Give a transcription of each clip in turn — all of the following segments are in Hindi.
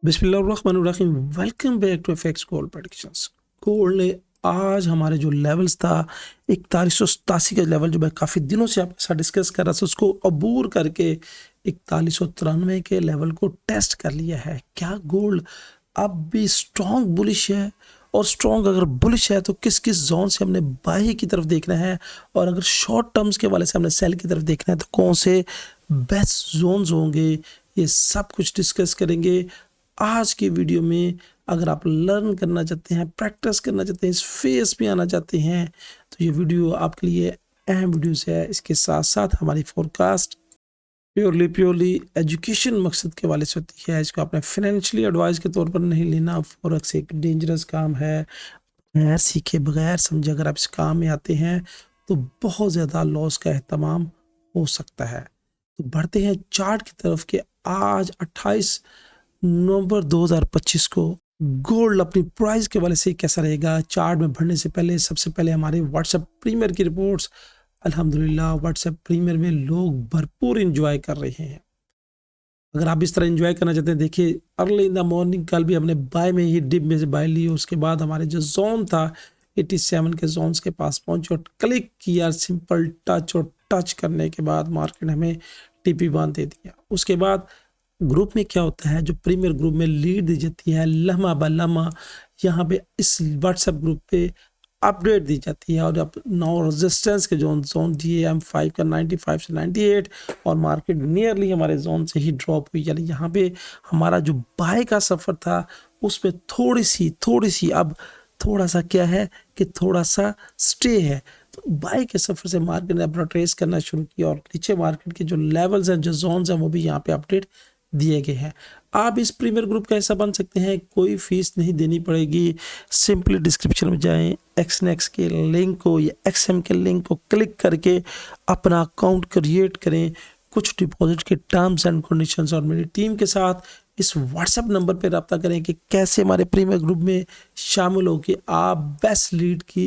बिस्मिल्लाहिर्रहमानिर्रहीम। Welcome back to FX gold predictions. Gold ने आज हमारे जो लेवल्स था 4187 का लेवल जो मैं काफ़ी दिनों से आपके साथ डिस्कस कर रहा था उसको अबूर करके 4193 के लेवल को टेस्ट कर लिया है। क्या गोल्ड अब भी स्ट्रॉन्ग बुलिश है? और स्ट्रॉन्ग अगर बुलिश है तो किस किस जोन से हमने बाई की तरफ देखना है, और अगर शॉर्ट टर्म्स के वाले से हमने सेल की तरफ देखना है तो कौन से बेस्ट जोन्स होंगे, ये सब कुछ डिस्कस करेंगे आज की वीडियो में। अगर आप लर्न करना चाहते हैं, प्रैक्टिस करना चाहते हैं, इस फेस में आना चाहते हैं तो ये वीडियो आपके लिए अहम वीडियोस है। इसके साथ साथ हमारी फोरकास्ट प्योरली एजुकेशन मकसद के वाले से होती है। इसको आपने फाइनेंशियली एडवाइस के तौर पर नहीं लेना। फॉरेक्स एक डेंजरस काम है, बगैर सीखे बगैर समझे अगर आप इस काम में आते हैं तो बहुत ज़्यादा लॉस का एहतमाम हो सकता है। तो बढ़ते हैं चार्ट की तरफ कि आज 28 नवंबर 2025 को गोल्ड अपनी प्राइस के वाले से कैसा रहेगा। चार्ट में बढ़ने से पहले सबसे पहले हमारे व्हाट्सएप प्रीमियर की रिपोर्ट्स। अल्हम्दुलिल्लाह व्हाट्सएप प्रीमियर में लोग भरपूर एंजॉय कर रहे हैं। अगर आप इस तरह एंजॉय करना चाहते हैं, देखिए अर्ली इन द मॉर्निंग कल भी हमने बाय में ही डिप में से बाय ली। उसके बाद हमारे जो जोन था 87 के जोन्स के पास पहुंचे और क्लिक किया सिंपल टच, और टच करने के बाद मार्केट हमें टीपी बांध दे दिया। उसके बाद ग्रुप में क्या होता है, जो प्रीमियर ग्रुप में लीड दी जाती है लम्हा ब लम्हा, यहाँ पे इस व्हाट्सएप ग्रुप पे अपडेट दी जाती है। और अब नौ रेजिस्टेंस के जोन दिए M5 का 95 से 98, और मार्केट नियरली हमारे जोन से ही ड्रॉप हुई। यानी यहाँ पे हमारा जो बाय का सफ़र था उसमें थोड़ी सी अब थोड़ा सा क्या है कि थोड़ा सा स्टे है। तो बाय के सफ़र से मार्केट ने अपना ट्रेस करना शुरू किया, और नीचे मार्केट के जो लेवल्स हैं, जो जोन्स हैं, वो भी यहाँ पे अपडेट दिए गए हैं। आप इस प्रीमियर ग्रुप का हिस्सा बन सकते हैं, कोई फीस नहीं देनी पड़ेगी। सिंपली डिस्क्रिप्शन में जाएं, एक्सनेक्स के लिंक को या एक्सएम के लिंक को क्लिक करके अपना अकाउंट क्रिएट करें। कुछ डिपॉजिट के टर्म्स एंड कंडीशंस और मेरी टीम के साथ इस व्हाट्सएप नंबर पर रब्ता करें कि कैसे हमारे प्रीमियर ग्रुप में शामिल हो के आप बेस्ट लीड की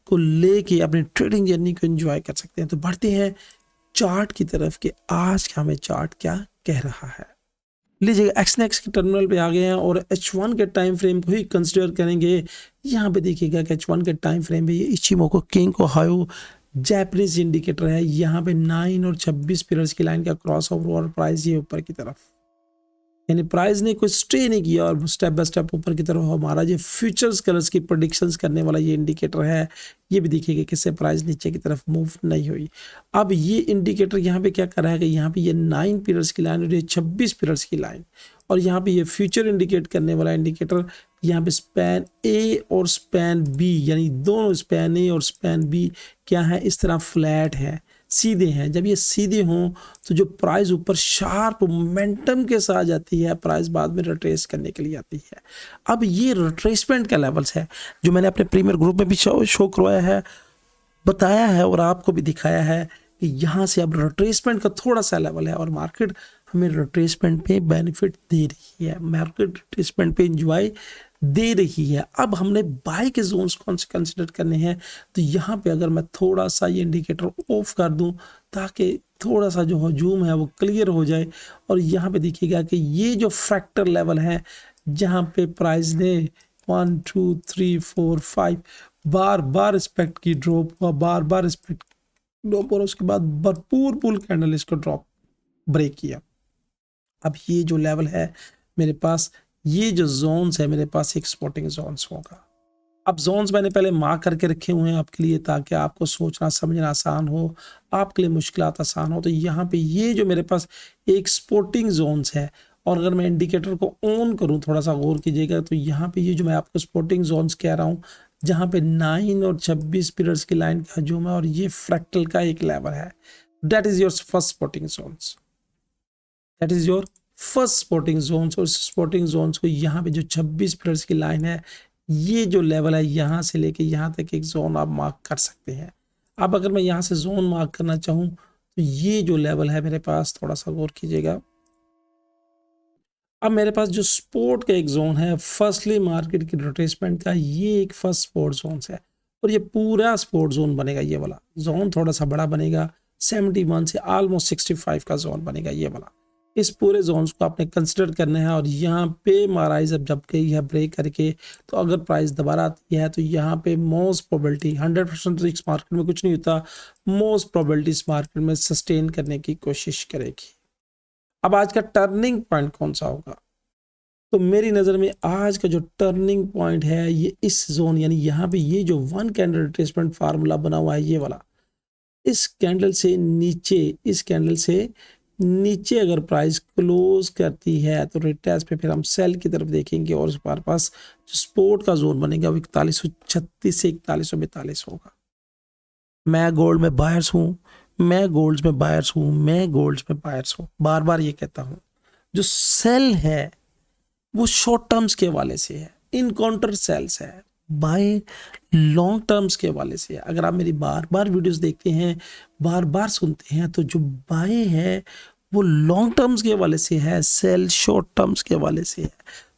को लेके अपनी ट्रेडिंग जर्नी को एंजॉय कर सकते हैं। तो बढ़ते हैं चार्ट की तरफ कि आज का हमें चार्ट क्या कह रहा है। लीजिएगा एक्सनेक्स के टर्मिनल पे आ गए हैं और H1 के टाइम फ्रेम को ही कंसिडर करेंगे। यहाँ पे देखिएगा कि H1 के टाइम फ्रेम पे ये Ichimoku king Ohio Japanese indicator है। यहाँ पे 9 और 26 पीरियड्स की लाइन का क्रॉस ओवर और प्राइस ये ऊपर की तरफ, यानी प्राइस ने कोई स्टे नहीं किया और स्टेप बाय स्टेप ऊपर की तरफ हमारा जो फ्यूचर्स कलर्स की प्रेडिक्शंस करने वाला ये इंडिकेटर है, ये भी देखिएगा किससे प्राइस नीचे की तरफ मूव नहीं हुई। अब ये इंडिकेटर यहाँ पे क्या कर रहा है कि यहाँ पे ये 9 पीरियड्स की लाइन और ये 26 पीरियड्स की लाइन, और यहाँ पे ये फ्यूचर इंडिकेट करने वाला इंडिकेटर यहाँ पे स्पैन ए और स्पैन बी, यानी दोनों स्पैन ए और स्पैन बी क्या है, इस तरह फ्लैट है, सीधे हैं। जब ये सीधे हों तो जो प्राइस ऊपर शार्प मोमेंटम के साथ जाती है, प्राइस बाद में रिट्रेस करने के लिए आती है। अब ये रिट्रेसमेंट का लेवल्स है जो मैंने अपने प्रीमियर ग्रुप में भी शो करवाया है, बताया है और आपको भी दिखाया है कि यहाँ से अब रिट्रेसमेंट का थोड़ा सा लेवल है और मार्केट हमें रिट्रेसमेंट पे बेनिफिट दे रही है, मार्केट रिट्रेसमेंट पे इंजॉय दे रही है। अब हमने बाय के जोन्स कौन से कंसिडर करने हैं, तो यहाँ पे अगर मैं थोड़ा सा ये इंडिकेटर ऑफ कर दूं ताकि थोड़ा सा जो हजूम है वो क्लियर हो जाए, और यहाँ पे देखिएगा कि ये जो फैक्टर लेवल है जहाँ पे प्राइस ने 1 2 3 4 5 बार रिस्पेक्ट की ड्रॉप हुआ, बार रिस्पेक्ट ड्रॉप, और उसके बाद भरपूर पुल कैंडल इसको ड्रॉप ब्रेक किया। अब ये जो लेवल है मेरे पास, ये जो जोन्स है मेरे पास एक स्पॉटिंग जोन्स होगा। अब जोन्स मैंने पहले मार्क करके रखे हुए हैं आपके लिए ताकि आपको सोचना समझना आसान हो, आपके लिए मुश्किलात आसान हो। तो यहाँ पे ये जो मेरे पास एक स्पॉटिंग जोन्स है, और अगर मैं इंडिकेटर को ऑन करूँ, थोड़ा सा गौर कीजिएगा, तो यहाँ पे ये जो मैं आपको स्पॉटिंग जोन्स कह रहा हूँ जहाँ पे 9 और 26 पीरियड्स की लाइन का हजूम है और ये फ्रैक्टल का एक लेवल है, that is your first spotting zones, that is your first spotting zones. और स्पॉटिंग जोन्स को यहाँ पे जो 26 पीरियड्स की लाइन है, ये जो लेवल है यहाँ से लेके यहाँ तक एक जोन आप मार्क कर सकते हैं। अब अगर मैं यहाँ से जोन मार्क करना चाहूँ तो ये जो लेवल है मेरे पास, थोड़ा सा गौर कीजिएगा, अब मेरे पास जो स्पोर्ट का एक जोन है फर्स्टली मार्केट की रिट्रेसमेंट का, ये एक फर्स्ट स्पोर्ट जोन है और ये पूरा स्पोर्ट जोन बनेगा। ये वाला जोन थोड़ा सा बड़ा बनेगा, 71 से ऑलमोस्ट 65 का जोन बनेगा ये वाला। इस पूरे जोन्स को आपने कंसिडर करना है और यहाँ पे महाराज जब गई है ब्रेक करके, तो अगर प्राइस दोबारा आती है तो यहाँ पे मोस्ट प्रोबेबिलिटी 100% तो इस मार्केट में कुछ नहीं होता, मोस्ट प्रोबेबिलिटी इस मार्केट में सस्टेन करने की कोशिश करेगी। अब आज का टर्निंग पॉइंट कौन सा होगा? तो मेरी नज़र में आज का जो टर्निंग पॉइंट है ये इस जोन, यानी यहाँ पे ये जो 1 कैंडल रिट्रेसमेंट फार्मूला बना हुआ है ये वाला, इस कैंडल से नीचे, इस कैंडल से नीचे अगर प्राइस क्लोज करती है तो रिटेस्ट पे फिर हम सेल की तरफ देखेंगे और हमारे पास जो सपोर्ट का जोन बनेगा वो 4136 से 4142 होगा। मैं गोल्ड में बायर्स हूँ, मैं गोल्ड्स में बायर्स हूँ, मैं गोल्ड्स में बायर्स हूँ, बार बार ये कहता हूँ। जो सेल है वो शॉर्ट टर्म्स के वाले से है, इन काउंटर सेल्स है, बाय लॉन्ग टर्म्स के वाले से है। अगर आप मेरी बार बार वीडियोस देखते हैं, बार बार सुनते हैं, तो जो बाय है वो लॉन्ग टर्म्स के वाले से है, सेल शॉर्ट टर्म्स के वाले से है।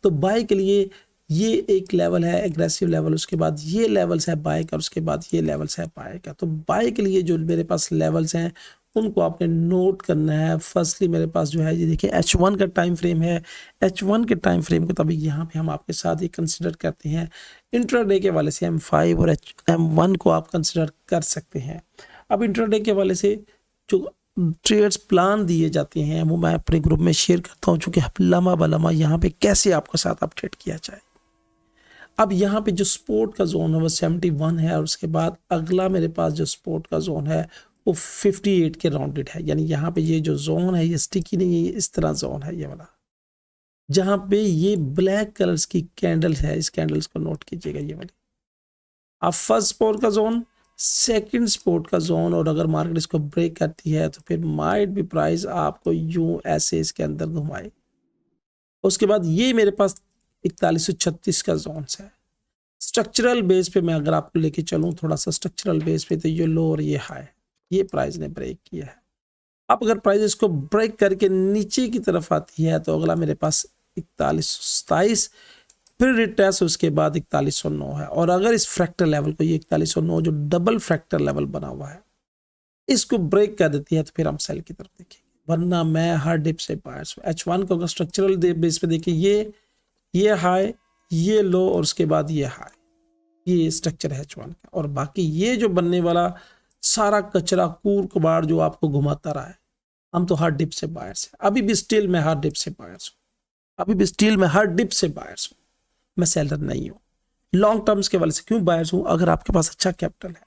तो बाय के लिए ये एक लेवल है एग्रेसिव लेवल, उसके बाद ये लेवल्स है बाय का, उसके बाद ये लेवल्स है बाय का। तो बाय के लिए जो मेरे पास लेवल्स हैं उनको आपने नोट करना है। फर्स्टली मेरे पास जो है ये देखिए H1 का टाइम फ्रेम है, H1 के टाइम फ्रेम को तभी यहाँ पे हम आपके साथ ये कंसिडर करते हैं। इंट्राडे के वाले से M5 और M1 को आप कंसिडर कर सकते हैं। अब इंट्राडे के वाले से जो ट्रेड्स प्लान दिए जाते हैं वो मैं अपने ग्रुप में शेयर करता हूँ, चूँकि लम्हा बलमा यहाँ पे कैसे आपके साथ आप ट्रेड किया जाए। अब यहाँ पे जो सपोर्ट का जोन है वो 71 है और उसके बाद अगला मेरे पास जो सपोर्ट का जोन है वो 58 के राउंडेड है, यानी यहाँ पे ये जो जोन है ये स्टिकी नहीं है, ये इस तरह जोन है ये वाला, जहाँ पे ये ब्लैक कलर्स की कैंडल्स है, इस कैंडल्स को नोट कीजिएगा ये वाली। अब फर्स्ट सपोर्ट का जोन, सेकंड सपोर्ट का जोन, और अगर मार्केट इसको ब्रेक करती है तो फिर माइट भी प्राइस आपको यूं ऐसे इसके अंदर घुमाए। उसके बाद ये मेरे पास 4136 का जोन है। स्ट्रक्चरल बेस पे मैं अगर आपको लेके चलूं थोड़ा सा स्ट्रक्चरल बेस पे, तो ये लो और ये हाई, ये प्राइस ने ब्रेक किया है। अब अगर प्राइस इसको ब्रेक करके नीचे की तरफ आती है तो अगला मेरे पास 4127, फिर रिटेस्ट उसके बाद 4109 है। और अगर इस फ्रैक्टर लेवल को, ये 4109 जो डबल फ्रैक्टर लेवल बना हुआ है, इसको ब्रेक कर देती है तो फिर हम सेल की तरफ देखेंगे, वरना मैं हर डिप से बायर्स हूं। H1 को अगर स्ट्रक्चरल बेस पे देखिए, ये हाई, ये लो और उसके बाद ये हाई, ये स्ट्रक्चर है H1 का। और बाकी ये जो बनने वाला सारा कचरा कूड़ कबाड़ जो आपको घुमाता रहा है, हम तो हर डिप से बायर्स हैं। अभी भी स्टिल मैं हर डिप से बायर्स हूँ, अभी भी स्टिल मैं हर डिप से बायर्स हूँ, मैं सेलर नहीं हूँ। लॉन्ग टर्म्स के वाले से क्यों बायर्स हूँ? अगर आपके पास अच्छा कैपिटल है,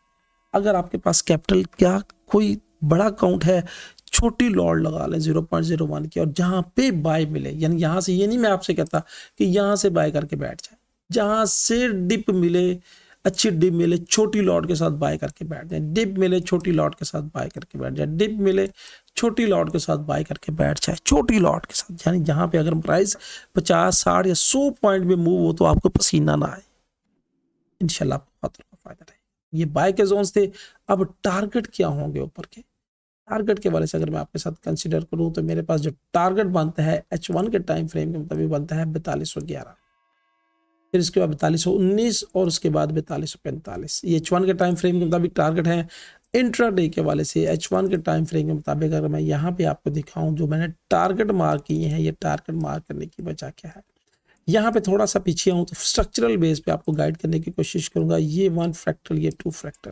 अगर आपके पास कैपिटल क्या कोई बड़ा अकाउंट है, छोटी लॉट लगा लें 0.01 की, और जहाँ पे बाय मिले, यानी यहाँ से, ये नहीं मैं आपसे कहता कि यहाँ से बाय करके बैठ जाए, जहाँ से डिप मिले, अच्छी डिप मिले, छोटी लॉट के साथ बाय करके बैठ जाए, डिप मिले छोटी लॉट के साथ बाय करके बैठ जाए, डिप मिले छोटी लॉट के साथ बाय करके बैठ जाए, छोटी लॉट के साथ, यानी जहाँ पे अगर प्राइस 50, 60 या 100 पॉइंट में मूव हो तो आपको पसीना ना आए, इंशाल्लाह आपको फायदा रहे। ये बाय के जोन्स थे। अब टारगेट क्या होंगे ऊपर के? टारगेट के वाले से अगर मैं आपके साथ कंसीडर करूं तो मेरे पास जो टारगेट बनता है H1 के टाइम फ्रेम के मुताबिक बनता है 4211, फिर इसके बाद 4219 और उसके बाद 4245। ये H1 के टाइम फ्रेम के मुताबिक टारगेट है। इंट्राडे के वाले से H1 के टाइम फ्रेम के मुताबिक अगर मैं यहाँ पे आपको दिखाऊं जो मैंने टारगेट मार्क किए हैं, ये टारगेट मार्क करने की वजह क्या है? यहाँ पे थोड़ा सा पीछे आऊँ तो स्ट्रक्चरल बेस पे आपको गाइड करने की कोशिश करूंगा। ये 1 फ्रैक्टल, ये 2 फ्रैक्टल।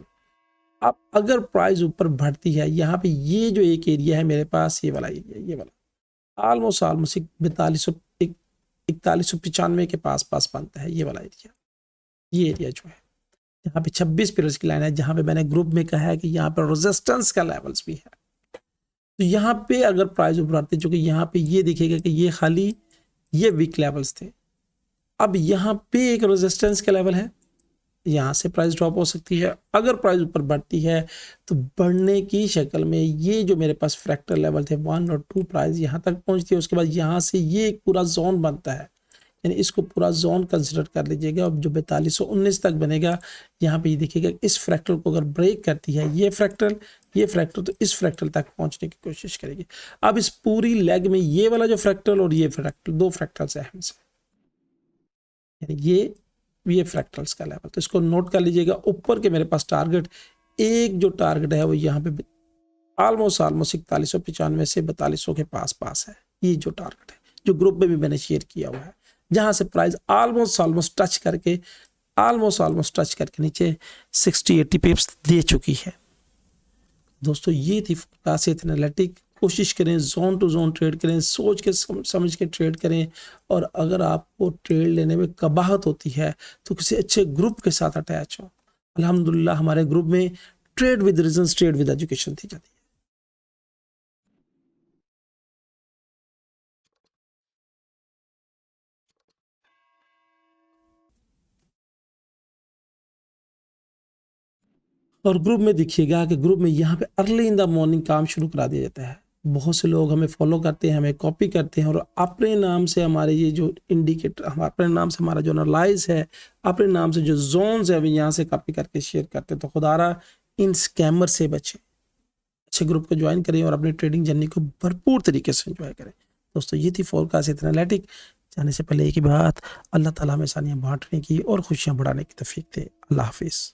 अब अगर प्राइस ऊपर बढ़ती है, यहाँ पे ये जो एक एरिया है मेरे पास, ये वाला एरिया, ये वाला ऑलमोस्ट 4195 के पास बनता है ये वाला एरिया। ये एरिया जो है यहाँ पे 26 पीरियड्स की लाइन है, जहाँ पे मैंने ग्रुप में कहा है कि यहाँ पर रेजिस्टेंस का लेवल्स भी है। तो यहाँ पे अगर प्राइस ऊपर आते, चूंकि यहाँ पे ये दिखेगा कि ये खाली ये वीक लेवल्स थे, अब यहाँ पे एक रेजिस्टेंस का लेवल है, यहाँ से प्राइस ड्रॉप हो सकती है। अगर प्राइस ऊपर बढ़ती है तो बढ़ने की शक्ल में ये जो मेरे पास फ्रैक्टर लेवल थे 1 और 2, प्राइस यहाँ तक पहुँचती है। उसके बाद यहाँ से ये एक पूरा जोन बनता है, यानी इसको पूरा जोन कंसिडर कर लीजिएगा। अब जो 4219 तक बनेगा, यहाँ पे ये देखिएगा इस फ्रैक्टल को अगर ब्रेक करती है ये फ्रैक्टल, तो इस फ्रैक्टल तक पहुँचने की कोशिश करेगी। अब इस पूरी लेग में ये वाला जो फ्रैक्टल और ये फ्रैक्टल, 2 फ्रैक्टल्स अहम से, यानी ये फ्रैक्टल्स का लेवल, तो इसको नोट कर लीजिएगा। ऊपर के मेरे पास टारगेट, एक जो टारगेट है वो यहाँ पे ऑलमोस्ट 4195 से 4200 के पास है। ये जो टारगेट है, जो ग्रुप में भी मैंने शेयर किया हुआ है, जहां से प्राइस ऑलमोस्ट टच करके नीचे 60-80 पिप्स दे चुकी है। दोस्तों ये थी फोरकास्ट एनालिटिक। कोशिश करें जोन टू जोन ट्रेड करें, सोच के समझ के ट्रेड करें, और अगर आपको ट्रेड लेने में कबाहत होती है तो किसी अच्छे ग्रुप के साथ अटैच हो। अल्हम्दुलिल्लाह हमारे ग्रुप में trade with reasons, trade with education दी जाती है। और ग्रुप में देखिएगा कि ग्रुप में यहाँ पे अर्ली इन द मॉर्निंग काम शुरू करा दिया जाता है। बहुत से लोग हमें फॉलो करते हैं, हमें कॉपी करते हैं, और अपने नाम से हमारे ये जो इंडिकेटर, हम अपने नाम से हमारा जो एनालाइज है, अपने नाम से जो जोन्स है, अभी यहाँ से कॉपी करके शेयर करते हैं। तो खुदारा इन स्कैमर से बचें, अच्छे ग्रुप को ज्वाइन करें और अपनी ट्रेडिंग जर्नी को भरपूर तरीके से एंजॉय करें। दोस्तों ये थी फोरकास्ट एनालिटिक। जाने से पहले एक ही बात, अल्लाह ताला हमें आसानियाँ बांटने की और खुशियाँ बढ़ाने की तौफीक दे। अल्लाह हाफिज़।